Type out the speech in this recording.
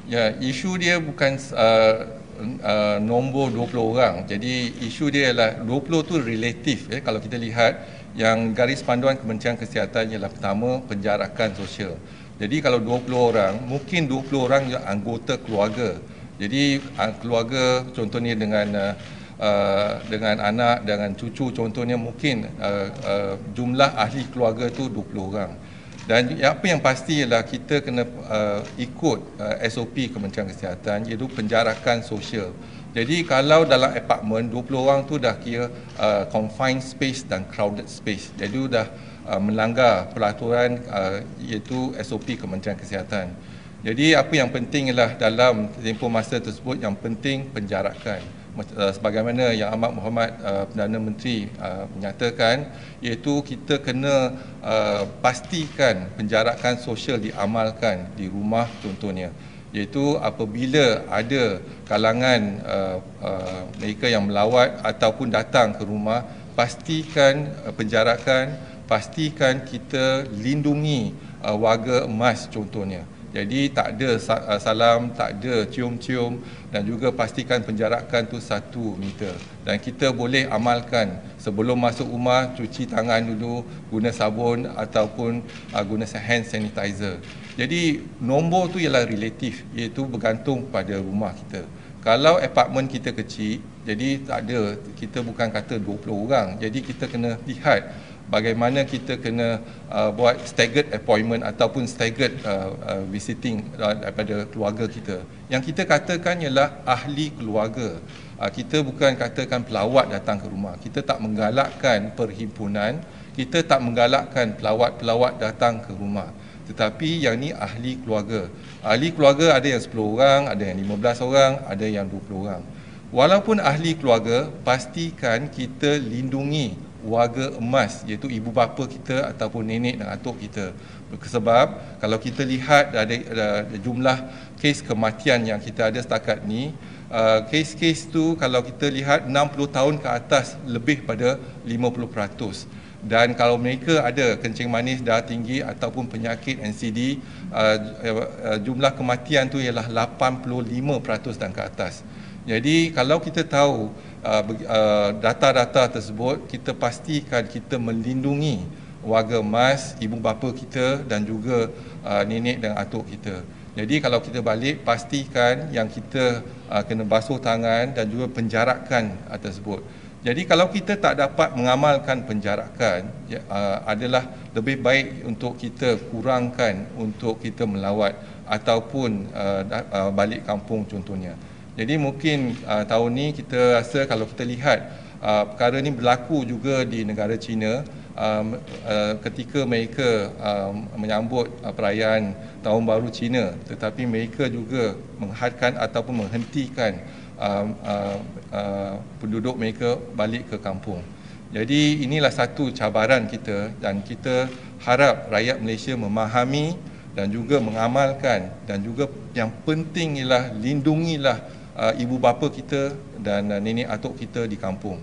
Ya, isu dia bukan nombor 20 orang. Jadi isu dia ialah 20 tu relatif. Kalau kita lihat yang garis panduan Kementerian Kesihatan ialah pertama penjarakan sosial. Jadi kalau 20 orang, mungkin 20 orang yang anggota keluarga. Jadi keluarga contohnya dengan anak, dengan cucu contohnya mungkin jumlah ahli keluarga tu 20 orang. Dan apa yang pasti ialah kita kena ikut SOP Kementerian Kesihatan, iaitu penjarakan sosial. Jadi kalau dalam apartmen 20 orang tu dah kira confined space dan crowded space. Jadi dah melanggar peraturan iaitu SOP Kementerian Kesihatan. Jadi apa yang penting ialah dalam tempoh masa tersebut yang penting penjarakan. Sebagaimana Yang Amat Berhormat Perdana Menteri menyatakan, iaitu kita kena pastikan penjarakan sosial diamalkan di rumah contohnya, iaitu apabila ada kalangan mereka yang melawat ataupun datang ke rumah, pastikan penjarakan, pastikan kita lindungi warga emas contohnya. Jadi tak ada salam, tak ada cium-cium, dan juga pastikan penjarakan tu 1 meter. Dan kita boleh amalkan sebelum masuk rumah, cuci tangan dulu, guna sabun ataupun guna hand sanitizer. Jadi nombor tu ialah relatif, iaitu bergantung pada rumah kita. Kalau apartmen kita kecil, jadi tak ada, kita bukan kata 20 orang. Jadi kita kena lihat bagaimana kita kena buat staggered appointment ataupun staggered visiting daripada keluarga kita. Yang kita katakan ialah ahli keluarga. Kita bukan katakan pelawat datang ke rumah. Kita tak menggalakkan perhimpunan, kita tak menggalakkan pelawat-pelawat datang ke rumah. Tetapi yang ni ahli keluarga. Ahli keluarga ada yang 10 orang, ada yang 15 orang, ada yang 20 orang. Walaupun ahli keluarga, pastikan kita lindungi warga emas, iaitu ibu bapa kita ataupun nenek dan atuk kita. Sebab kalau kita lihat ada jumlah kes kematian yang kita ada setakat ni, kes-kes tu kalau kita lihat 60 tahun ke atas lebih pada 50%. Dan kalau mereka ada kencing manis darah tinggi ataupun penyakit NCD, jumlah kematian tu ialah 85% dan ke atas. Jadi kalau kita tahu data-data tersebut, kita pastikan kita melindungi warga emas, ibu bapa kita dan juga nenek dan atuk kita. Jadi kalau kita balik, pastikan yang kita kena basuh tangan dan juga penjarakan tersebut. Jadi kalau kita tak dapat mengamalkan penjarakan, adalah lebih baik untuk kita kurangkan untuk kita melawat ataupun balik kampung contohnya. Jadi mungkin tahun ni kita rasa kalau kita lihat perkara ni berlaku juga di negara China ketika mereka menyambut perayaan Tahun Baru Cina, tetapi mereka juga menghadkan ataupun menghentikan penduduk mereka balik ke kampung. Jadi inilah satu cabaran kita dan kita harap rakyat Malaysia memahami dan juga mengamalkan, dan juga yang penting ialah lindungilah ibu bapa kita dan nenek atuk kita di kampung.